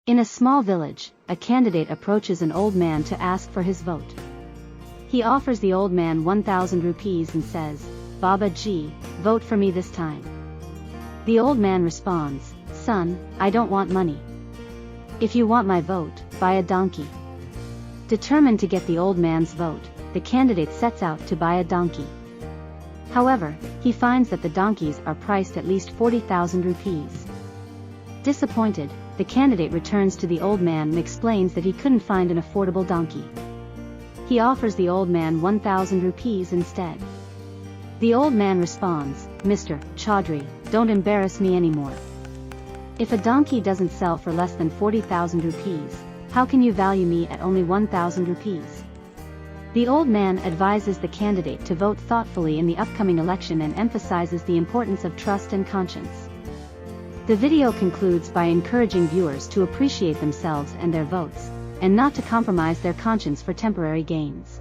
In a small village, a candidate approaches an old man to ask for his vote. He offers the old man 1,000 rupees and says, "Baba ji, vote for me this time." The old man responds, "Son, I don't want money. If you want my vote, buy a donkey." Determined to get the old man's vote, the candidate sets out to buy a donkey. However, he finds that the donkeys are priced at least 40,000 rupees. Disappointed, the candidate returns to the old man and explains that he couldn't find an affordable donkey. He offers the old man 1,000 rupees instead. The old man responds, "Mr. Chaudhry, don't embarrass me anymore. If a donkey doesn't sell for less than 40,000 rupees, how can you value me at only 1,000 rupees? The old man advises the candidate to vote thoughtfully in the upcoming election and emphasizes the importance of trust and conscience. The video concludes by encouraging viewers to appreciate themselves and their votes, and not to compromise their conscience for temporary gains.